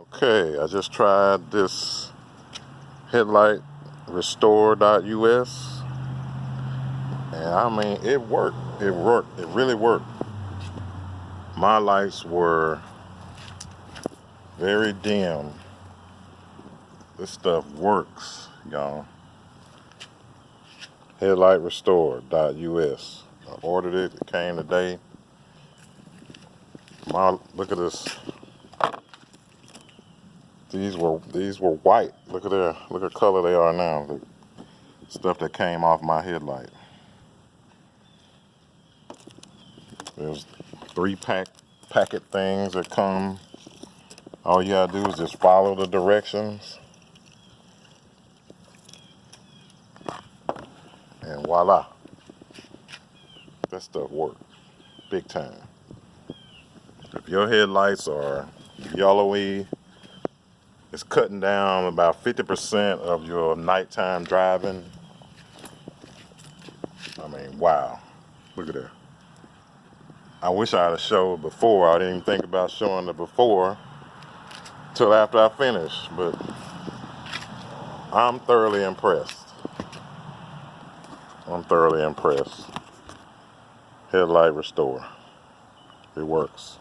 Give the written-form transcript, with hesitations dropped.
Okay, I just tried this headlight restore.us, and I mean it worked. It really worked. My lights were very dim. This stuff works, y'all. Headlight restore.us. I ordered it. It came today. Look at this. These were white. Look at color they are now. The stuff that came off my headlight. There's 3 packet things that come. All you gotta do is just follow the directions, and voila, that stuff works big time. If your headlights are yellowy, it's cutting down about 50% of your nighttime driving. I mean, wow, look at that. I wish I had showed before. I didn't even think about showing the before till after I finished, but I'm thoroughly impressed. Headlight restore. It works.